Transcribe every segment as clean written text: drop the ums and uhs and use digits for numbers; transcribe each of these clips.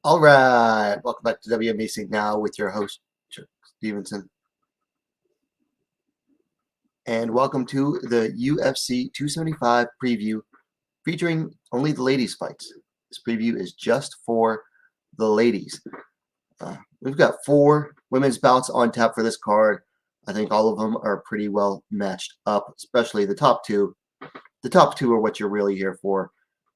All right, welcome back to WMMA now with your host, Chuck Stevenson. And welcome to the UFC 275 preview featuring only the ladies' fights. This preview is just for the ladies. We've got 4 women's bouts on tap for this card. I think all of them are pretty well matched up, especially the top 2. The top 2 are what you're really here for.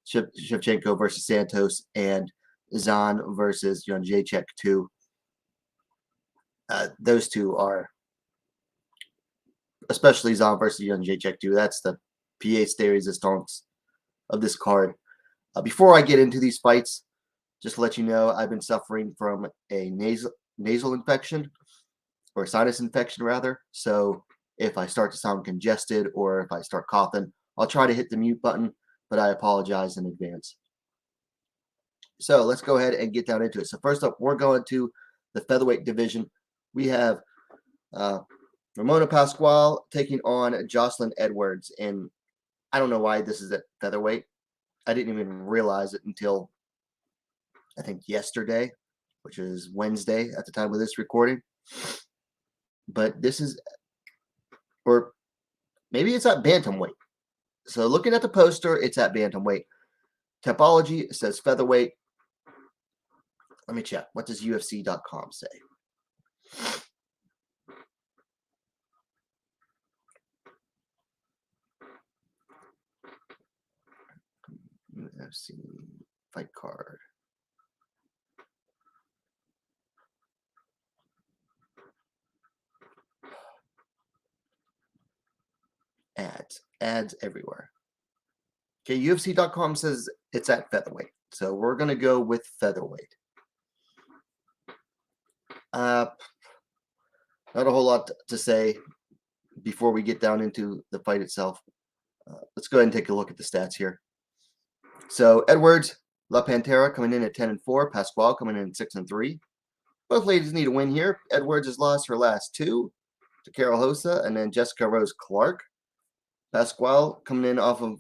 Shevchenko versus Santos and Zhang versus Jędrzejczyk 2. Those 2 are, especially Zhang versus Jędrzejczyk 2. That's the pièce de résistance of this card. Before I get into these fights, just to let you know, I've been suffering from a nasal infection, or sinus infection rather. So if I start to sound congested or if I start coughing, I'll try to hit the mute button, but I apologize in advance. So let's go ahead and get down into it. So first up, we're going to the featherweight division. We have Ramona Pascual taking on Joselyne Edwards. And I don't know why this is at featherweight. I didn't even realize it until, I think, yesterday, which is Wednesday at the time of this recording. But this is, or maybe it's at bantamweight. So looking at the poster, it's at bantamweight. Topology says featherweight. Let me check. What does UFC.com say? UFC fight card. Ads everywhere. Okay, UFC.com says it's at featherweight. So we're going to go with featherweight. Not a whole lot to say before we get down into the fight itself. Let's go ahead and take a look at the stats here. So Edwards, La Pantera coming in at 10-4. Pascual coming in at 6-3. Both ladies need a win here. Edwards has lost her last 2 to Carol Hosa and then Jessica Rose Clark. Pascual coming in off of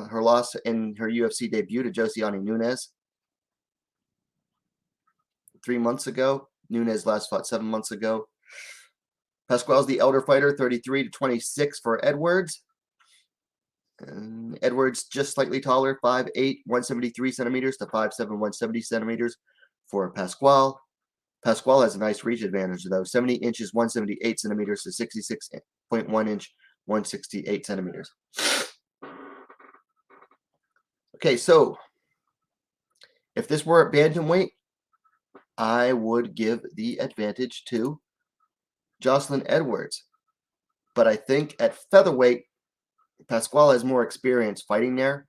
her loss in her UFC debut to Joselyne Nunes 3 months ago. Nunes last fought 7 months ago. Pascual's the elder fighter, 33-26 for Edwards. And Edwards just slightly taller, 5'8", 173 centimeters to 5'7", 170 centimeters for Pascual. Pascual has a nice reach advantage, though. 70 inches, 178 centimeters to 66.1 inch, 168 centimeters. Okay, so if this were at bantamweight, I would give the advantage to Joselyne Edwards. But I think at featherweight, Pascual has more experience fighting there.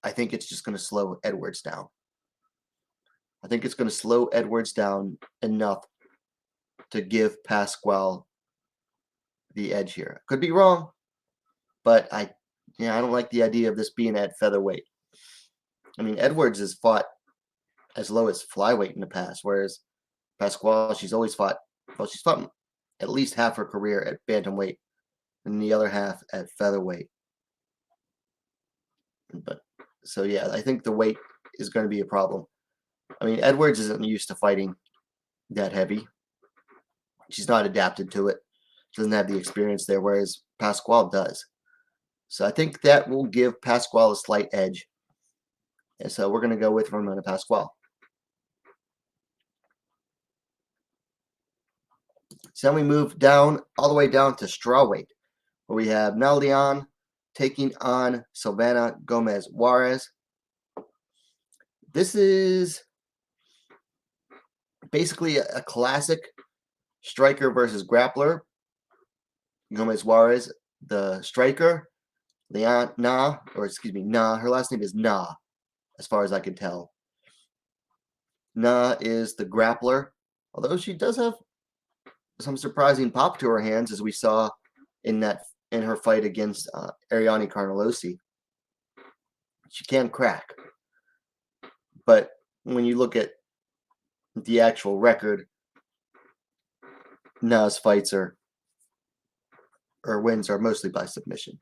I think it's just going to slow Edwards down. I think it's going to slow Edwards down enough to give Pascual the edge here. Could be wrong, but I don't like the idea of this being at featherweight. I mean, Edwards has fought as low as flyweight in the past, whereas Pascual, she's always fought, well, she's fought at least half her career at bantamweight and the other half at featherweight. But so yeah, I think the weight is going to be a problem. I mean, Edwards isn't used to fighting that heavy. She's not adapted to it. Doesn't have the experience there, whereas Pascual does. So I think that will give Pascual a slight edge. And so we're going to go with Ramona Pascual. So then we move down, all the way down to strawweight, where we have now Liang taking on Savannah Gomez Juarez. This is basically a classic striker versus grappler. Gomez Juarez, the striker. Liang, her last name is Na, as far as I can tell. Na is the grappler, although she does have some surprising pop to her hands, as we saw in her fight against Ariane Carnelosi. She can crack. But when you look at the actual record, Na's fights or wins are mostly by submission.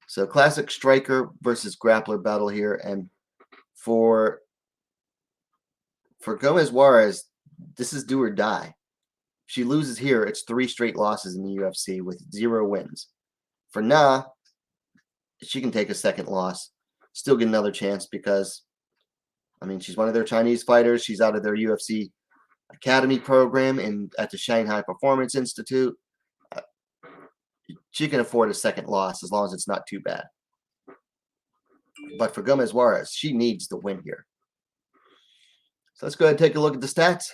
So classic striker versus grappler battle here. And for For Gomez Juarez, this is do or die. If she loses here, it's 3 straight losses in the UFC with 0 wins. For Na, she can take a second loss, still get another chance because, I mean, she's one of their Chinese fighters. She's out of their UFC Academy program and at the Shanghai Performance Institute. She can afford a second loss as long as it's not too bad. But for Gomez Juarez, she needs the win here. So let's go ahead and take a look at the stats.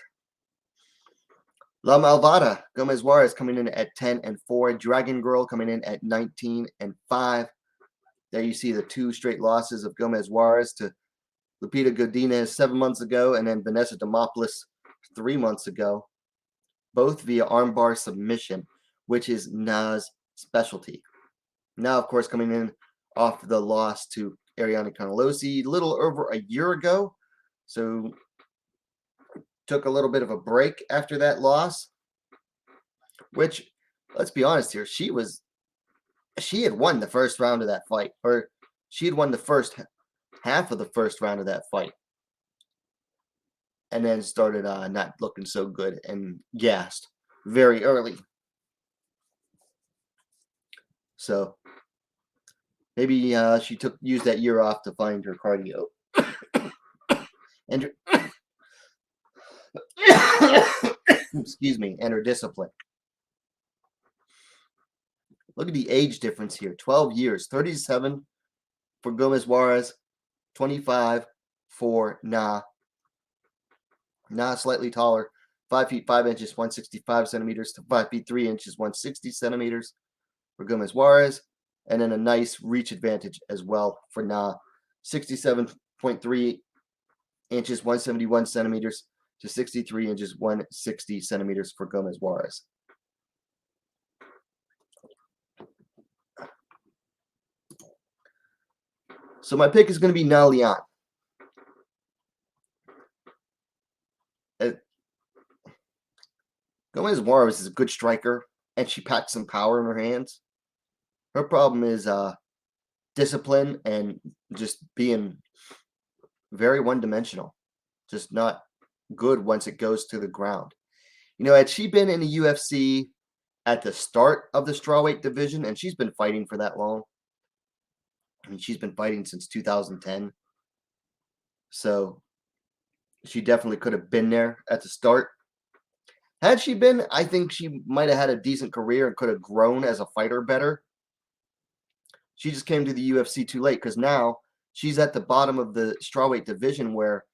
La Malvada, Gomez Juarez coming in at 10-4. Dragon Girl coming in at 19-5. There you see the 2 straight losses of Gomez Juarez to Lupita Godinez 7 months ago and then Vanessa Demopoulos 3 months ago. Both via armbar submission, which is Na's specialty. Now, of course, coming in off the loss to Ariane Canalosi a little over a year ago. So took a little bit of a break after that loss, which, let's be honest here, she had won the first round of that fight, or she had won the first half of the first round of that fight, and then started not looking so good and gassed very early. So maybe she used that year off to find her cardio and excuse me, and her discipline. Look at the age difference here. 12 years. 37 for Gomez Juarez. 25 for Na. Na slightly taller. 5 feet 5 inches, 165 centimeters to 5 feet 3 inches, 160 centimeters for Gomez Juarez. And then a nice reach advantage as well for Na. 67.3 inches, 171 centimeters to 63 inches, 160 centimeters for Gomez Juarez. So my pick is going to be Liang. Gomez Juarez is a good striker, and she packs some power in her hands. Her problem is discipline and just being very one-dimensional. Just not good once it goes to the ground. You know, had she been in the UFC at the start of the strawweight division, and she's been fighting for that long. I mean, she's been fighting since 2010. So she definitely could have been there at the start. Had she been, I think she might have had a decent career and could have grown as a fighter better. She just came to the UFC too late because now she's at the bottom of the strawweight division where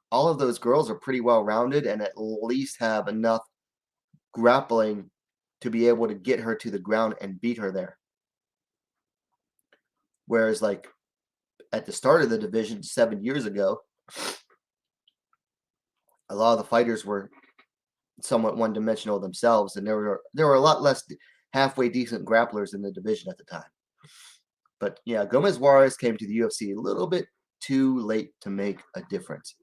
all of those girls are pretty well rounded and at least have enough grappling to be able to get her to the ground and beat her there. Whereas, like, at the start of the division 7 years ago, a lot of the fighters were somewhat one-dimensional themselves, and there were a lot less halfway decent grapplers in the division at the time. But yeah, Gomez Juarez came to the UFC a little bit too late to make a difference.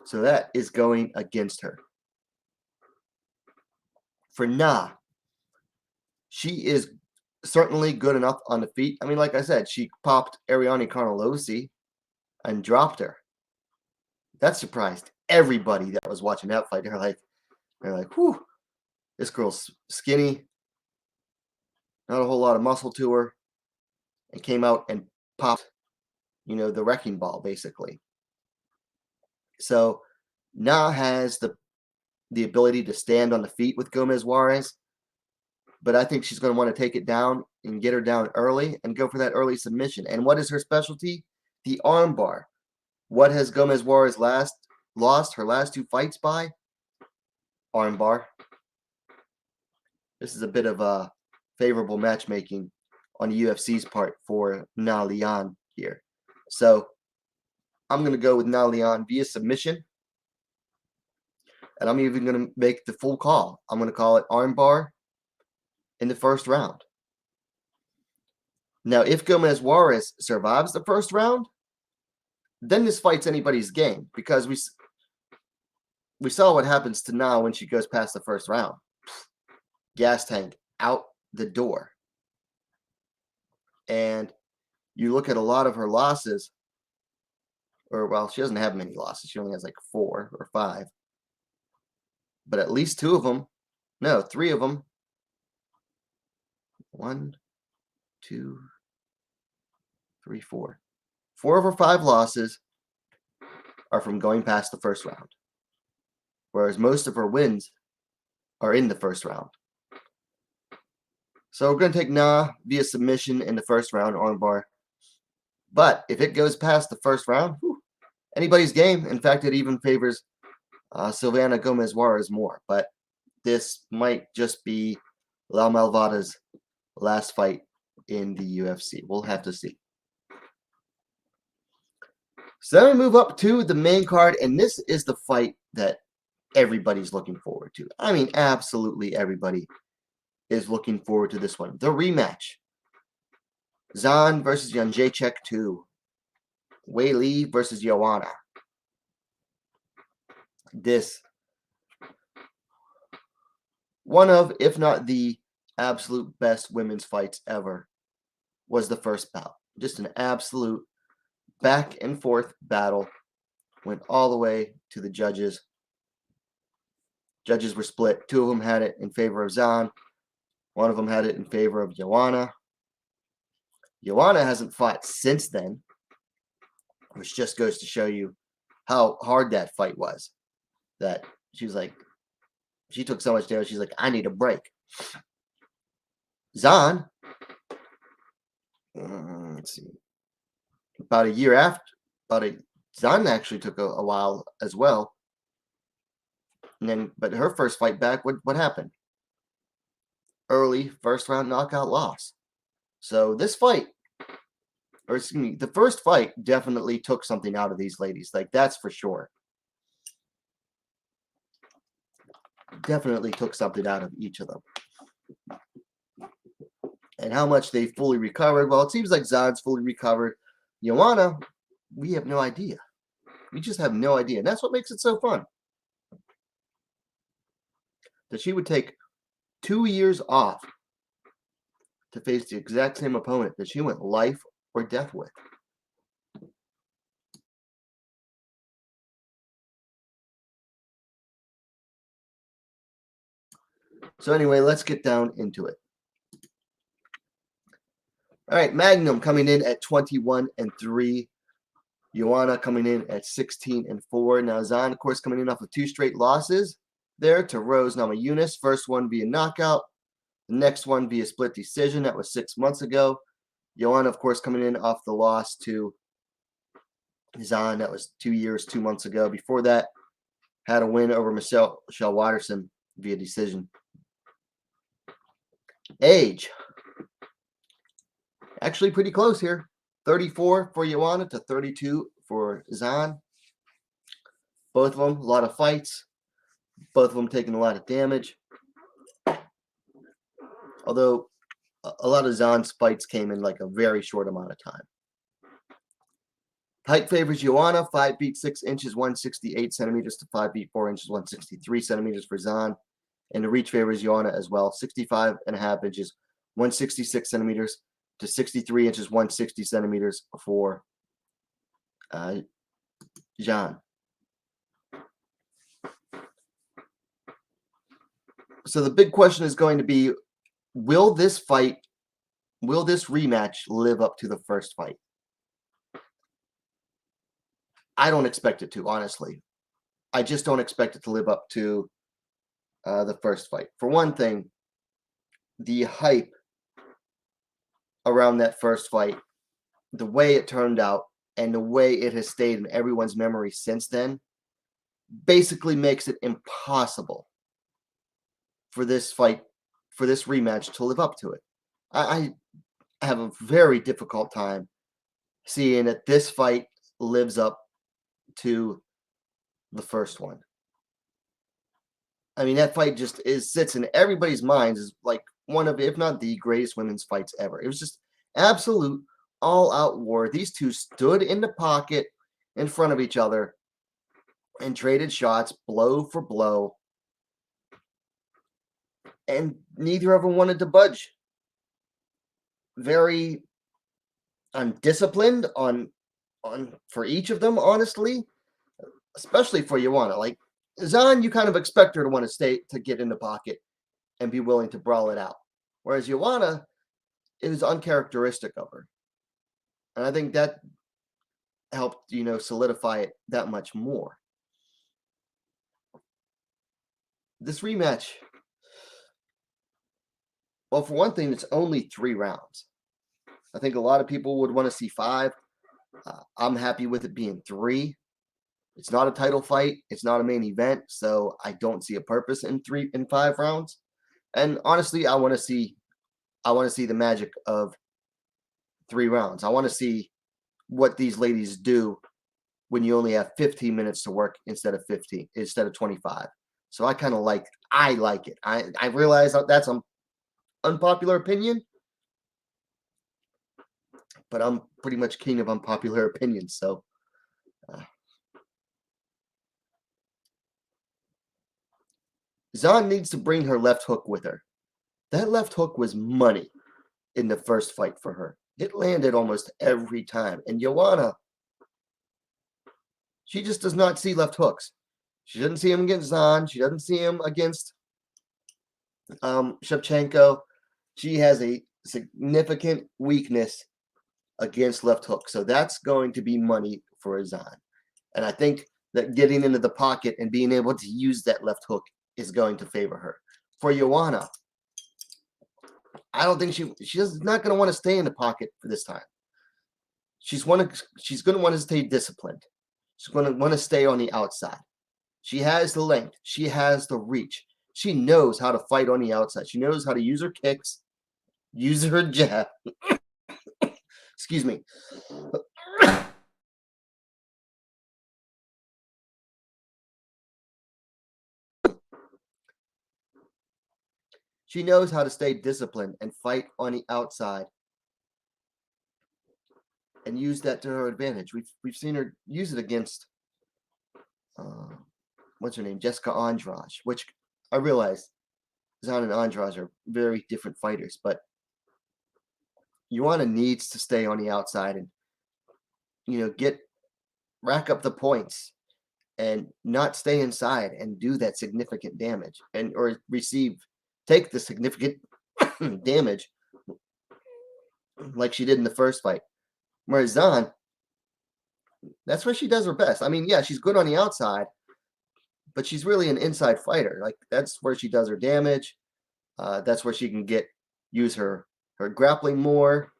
So that is going against her. For Na, she is certainly good enough on the feet. I mean, like I said, she popped Ariane Canalosi and dropped her. That surprised everybody that was watching that fight. They're like, whew, this girl's skinny, not a whole lot of muscle to her, and came out and popped, you know, the wrecking ball, basically. So Na has the ability to stand on the feet with Gomez Juarez, but I think she's going to want to take it down and get her down early and go for that early submission. And what is her specialty? The armbar. What has Gomez Juarez lost her last 2 fights by? Armbar. This is a bit of a favorable matchmaking on the UFC's part for Na Liang here. So I'm going to go with Na Liang via submission. And I'm even going to make the full call. I'm going to call it armbar in the first round. Now, if Gomez Juarez survives the first round, then this fight's anybody's game because we saw what happens to Na when she goes past the first round. Gas tank out the door. And you look at a lot of her losses, or well, she doesn't have many losses. She only has like 4 or 5. But at least 2 of them, no, 3 of them. 1, 2, 3, 4. 4 of her 5 losses are from going past the first round, whereas most of her wins are in the first round. So we're going to take Na via submission in the first round, armbar. But if it goes past the first round, anybody's game. In fact, it even favors Silvana Gomez Juarez more. But this might just be La Malvada's last fight in the UFC. We'll have to see. So then we move up to the main card, and this is the fight that everybody's looking forward to. I mean, absolutely everybody is looking forward to this one. The rematch. Zhang versus Jędrzejczyk 2. Weili versus Joanna. This, one of, if not the absolute best women's fights ever, was the first bout. Just an absolute back and forth battle. Went all the way to the judges. Judges were split. 2 of them had it in favor of Zhang. 1 of them had it in favor of Joanna. Joanna hasn't fought since then, which just goes to show you how hard that fight was. That she was like, she took so much damage, she's like, I need a break. Zhang, let's see, about a year after, Zhang actually took a while as well. And then, but her first fight back, what happened? Early first round knockout loss. So this fight, or excuse me, the first fight definitely took something out of these ladies. Like, that's for sure. Definitely took something out of each of them. And how much they fully recovered, well, it seems like Zhang's fully recovered. Joanna, we have no idea. We just have no idea. And that's what makes it so fun. That she would take 2 years off to face the exact same opponent that she went life or death with. So anyway, let's get down into it. All right, Magnum coming in at 21-3. Joanna coming in at 16-4. Now Zhang, of course, coming in off of 2 straight losses there to Rose Namajunas. First one via knockout. The next one via split decision. That was 6 months ago. Joanna, of course, coming in off the loss to Zhang. That was 2 years, 2 months ago. Before that, had a win over Michelle Watterson via decision. Age. Actually pretty close here. 34 for Joanna to 32 for Zhang. Both of them, a lot of fights. Both of them taking a lot of damage. Although a lot of Zhang's fights came in like a very short amount of time. Height favors Joanna, 5 feet 6 inches, 168 centimeters to 5 feet 4 inches, 163 centimeters for Zhang. And the reach favors Joanna as well, 65.5 inches, 166 centimeters to 63 inches, 160 centimeters for Zhang. So the big question is going to be, will this rematch live up to the first fight? I don't expect it to, honestly. I just don't expect it to live up to the first fight. For one thing, the hype around that first fight, the way it turned out, and the way it has stayed in everyone's memory since then, basically makes it impossible for this fight, for this rematch to live up to it. I have a very difficult time seeing that this fight lives up to the first one. I mean, that fight just sits in everybody's minds as like one of, if not the greatest women's fights ever. It was just absolute all-out war. These two stood in the pocket in front of each other and traded shots blow for blow. And neither of them wanted to budge. Very undisciplined on for each of them, honestly, especially for Joanna. Like Zhang, you kind of expect her to want to get in the pocket and be willing to brawl it out. Whereas Joanna, it was uncharacteristic of her. And I think that helped, solidify it that much more. This rematch, well, for one thing, it's only 3 rounds. I think a lot of people would want to see 5. I'm happy with it being 3. It's not a title fight. It's not a main event, so I don't see a purpose in 5 rounds. And honestly, I want to see the magic of 3 rounds. I want to see what these ladies do when you only have 15 minutes to work instead of 25. So I like it. I realize that's an unpopular opinion, but I'm pretty much king of unpopular opinions. So Zhang needs to bring her left hook with her. That left hook was money in the first fight for her. It landed almost every time. And Joanna, she just does not see left hooks. She doesn't see him against Zhang. She doesn't see him against Shevchenko. She has a significant weakness against left hook. So that's going to be money for Zhang. And I think that getting into the pocket and being able to use that left hook is going to favor her. For Joanna, I don't think she's not going to want to stay in the pocket for this time. She's going to want to stay disciplined. She's going to want to stay on the outside. She has the length. She has the reach. She knows how to fight on the outside. She knows how to use her kicks, use her jab. Excuse me. She knows how to stay disciplined and fight on the outside and use that to her advantage. We've seen her use it against what's her name, Jessica Andrade, which I realize Zhang and Andrade are very different fighters, but Joanna needs to stay on the outside and rack up the points and not stay inside and do that significant damage or take the significant damage like she did in the first fight. Whereas Zhang, that's where she does her best. I mean, yeah, she's good on the outside, but she's really an inside fighter. Like that's where she does her damage. That's where she can use her grappling more.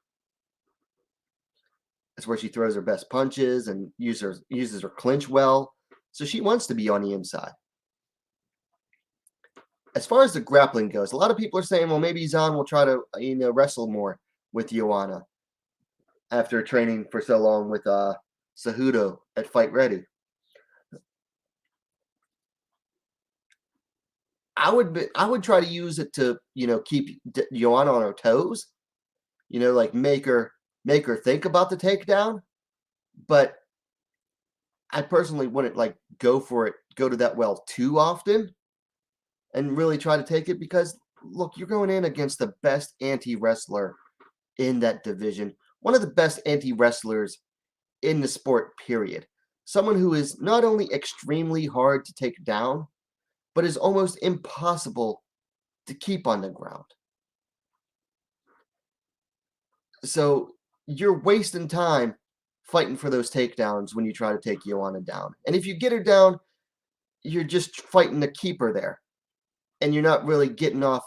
That's where she throws her best punches and uses her clinch well. So she wants to be on the inside. As far as the grappling goes, a lot of people are saying, well, maybe Zhang will try to wrestle more with Joanna after training for so long with Cejudo at Fight Ready. I would try to use it to keep Joanna on her toes, like make her think about the takedown. But I personally wouldn't go to that well too often and really try to take it, because look, you're going in against the best anti-wrestler in that division, one of the best anti-wrestlers in the sport, period. Someone who is not only extremely hard to take down, but is almost impossible to keep on the ground. So you're wasting time fighting for those takedowns when you try to take Joanna down. And if you get her down, you're just fighting to keep her there. And you're not really getting off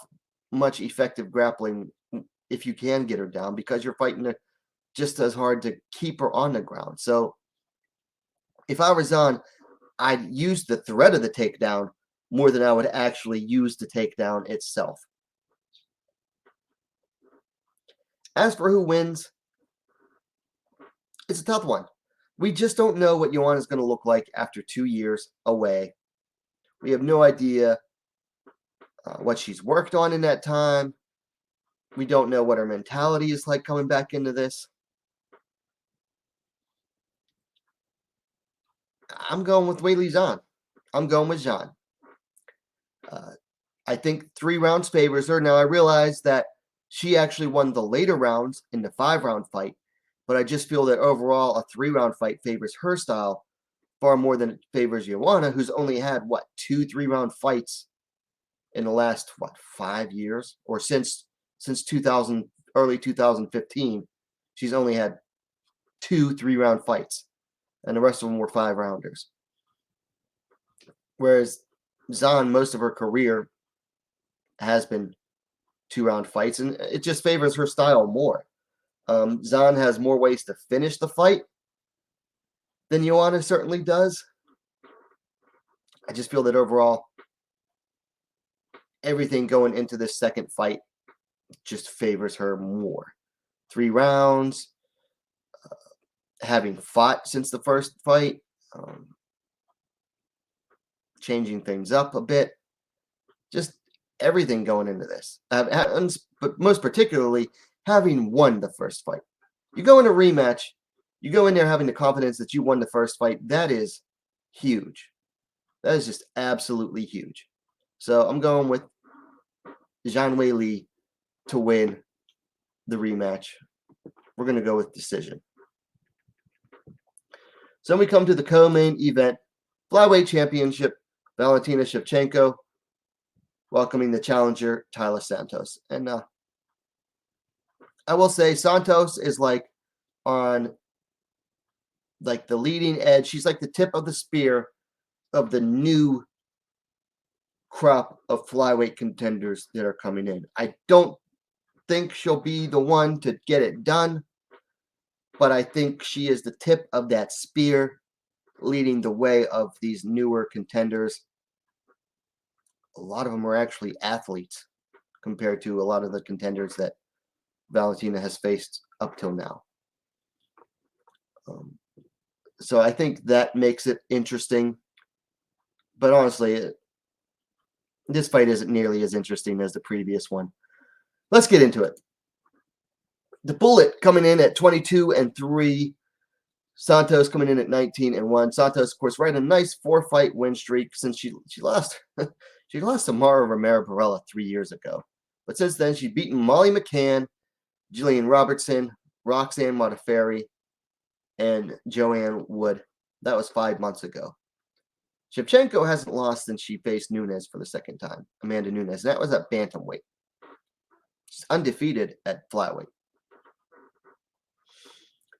much effective grappling if you can get her down, because you're fighting just as hard to keep her on the ground. So if I was on, I'd use the threat of the takedown more than I would actually use the takedown itself. As for who wins, it's a tough one. We just don't know what Joanna is going to look like after 2 years away. We have no idea what she's worked on in that time. We don't know what her mentality is like coming back into this. I'm going with Weili Zhang. I'm going with Zhang. I think 3 rounds favors her. Now, I realize that she actually won the later rounds in the 5-round fight, but I just feel that overall a 3-round fight favors her style far more than it favors Joanna, who's only had, 2 3-round fights in the last, 5 years? Or since 2000, early 2015, she's only had 2 3-round fights, and the rest of them were 5-rounders. Whereas Zhang, most of her career has been 2-round fights, and it just favors her style more. Zhang has more ways to finish the fight than Joanna certainly does. I just feel that overall, everything going into this second fight just favors her more. 3 rounds, having fought since the first fight, changing things up a bit, just everything going into this. But most particularly, having won the first fight. You go in a rematch, you go in there having the confidence that you won the first fight. That is huge. That is just absolutely huge. So I'm going with Weili to win the rematch. We're going to go with decision. So we come to the co-main event, Flyweight Championship, Valentina Shevchenko welcoming the challenger, Taila Santos. And I will say Santos is on the leading edge. She's like the tip of the spear of the new crop of flyweight contenders that are coming in. I don't think she'll be the one to get it done, but I think she is the tip of that spear leading the way of these newer contenders. A lot of them are actually athletes compared to a lot of the contenders that Valentina has faced up till now. So I think that makes it interesting. But honestly, this fight isn't nearly as interesting as the previous one. Let's get into it. The Bullet coming in at 22-3. Santos coming in at 19-1. Santos, of course, riding a nice 4-fight win streak since she lost she lost to Mara Romero Barella 3 years ago. But since then, she's beaten Molly McCann, Jillian Robertson, Roxanne Modafferi, and Joanne Wood. That was 5 months ago. Shevchenko hasn't lost since she faced Nunes for the second time, Amanda Nunes. That was at bantamweight. She's undefeated at flyweight.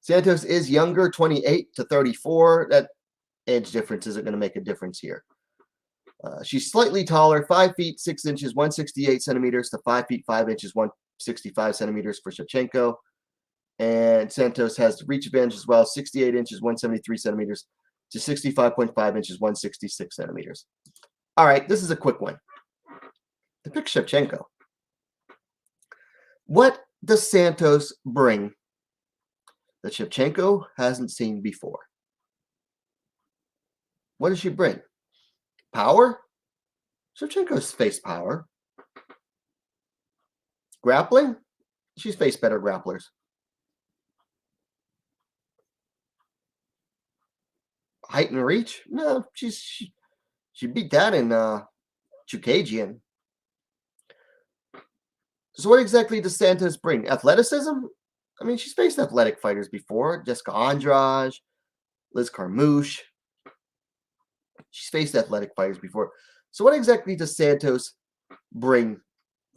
Santos is younger, 28-34. That age difference isn't going to make a difference here. She's slightly taller, 5 feet 6 inches, 168 centimeters to 5 feet 5 inches, 165 centimeters for Shevchenko. And Santos has the reach advantage as well, 68 inches, 173 centimeters to 65.5 inches, 166 centimeters. All right, this is a quick one. To pick Shevchenko. What does Santos bring that Shevchenko hasn't seen before? What does she bring? Power? Shevchenko's faced power. Grappling? She's faced better grapplers. Height and reach? No, she beat that in Chukagian. So what exactly does Santos bring? Athleticism? I mean, she's faced athletic fighters before. Jessica Andrade, Liz Carmouche. She's faced athletic fighters before. So what exactly does Santos bring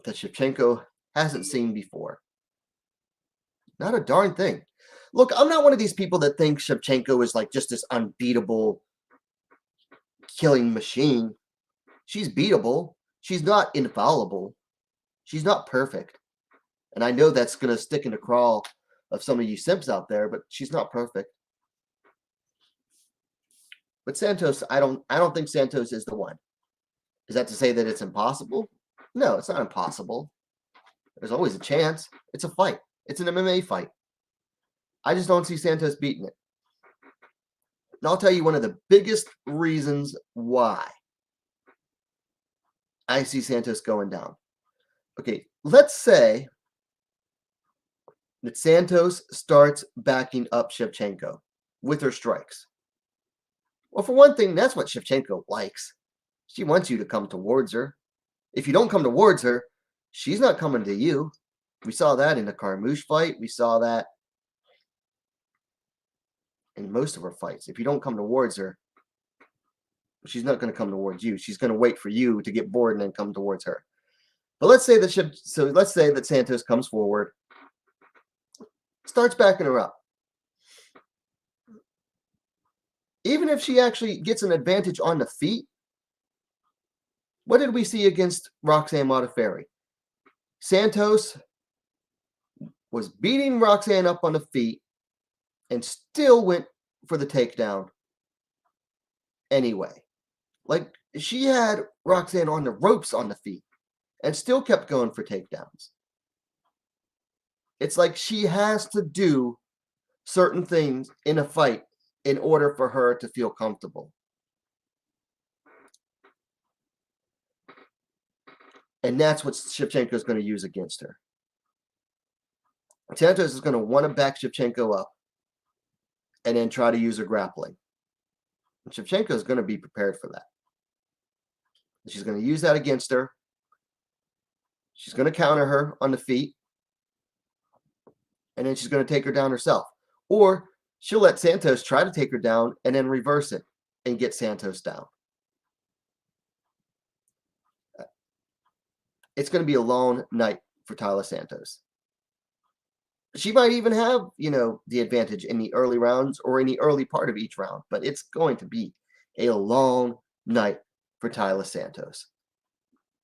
that Shevchenko hasn't seen before? Not a darn thing. Look, I'm not one of these people that think Shevchenko is just this unbeatable killing machine. She's beatable. She's not infallible. She's not perfect. And I know that's going to stick in the craw of some of you simps out there, but she's not perfect. But Santos, I don't think Santos is the one. Is that to say that it's impossible? No, it's not impossible. There's always a chance. It's a fight. It's an MMA fight. I just don't see Santos beating it. And I'll tell you one of the biggest reasons why I see Santos going down. Okay, let's say that Santos starts backing up Shevchenko with her strikes. Well, for one thing, that's what Shevchenko likes. She wants you to come towards her. If you don't come towards her, she's not coming to you. We saw that in the Carmouche fight. We saw that in most of her fights. If you don't come towards her, she's not going to come towards you. She's going to wait for you to get bored and then come towards her. But let's say that Santos comes forward, starts backing her up. Even if she actually gets an advantage on the feet, what did we see against Roxanne Modafferi? Santos was beating Roxanne up on the feet and still went for the takedown anyway. Like, she had Roxanne on the ropes on the feet and still kept going for takedowns. It's like she has to do certain things in a fight in order for her to feel comfortable. And that's what Shevchenko is going to use against her. Santos is going to want to back Shevchenko up and then try to use her grappling. And Shevchenko is going to be prepared for that. She's going to use that against her. She's going to counter her on the feet. And then she's going to take her down herself. Or she'll let Santos try to take her down and then reverse it and get Santos down. It's going to be a long night for Taila Santos. She might even have, the advantage in the early rounds or in the early part of each round. But it's going to be a long night for Taila Santos.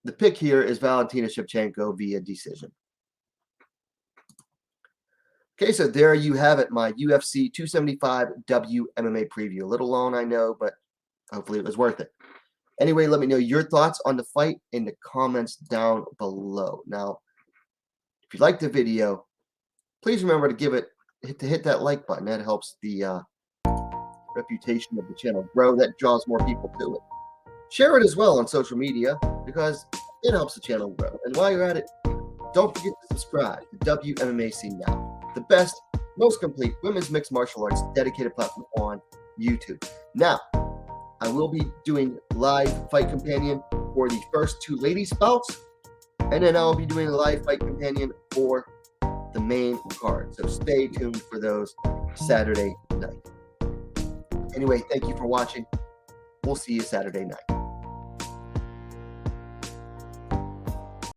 The pick here is Valentina Shevchenko via decision. Okay, so there you have it, my UFC 275 WMMA preview. A little long, I know, but hopefully it was worth it. Anyway, let me know your thoughts on the fight in the comments down below. Now, if you liked the video, please remember to hit that like button. That helps the reputation of the channel grow. That draws more people to it. Share it as well on social media because it helps the channel grow. And while you're at it, don't forget to subscribe to WMMAC Now, the best, most complete women's mixed martial arts dedicated platform on YouTube. Now, I will be doing live fight companion for the first 2 ladies bouts, and then I'll be doing a live fight companion for the main card. So stay tuned for those Saturday night. Anyway, thank you for watching. We'll see you Saturday night.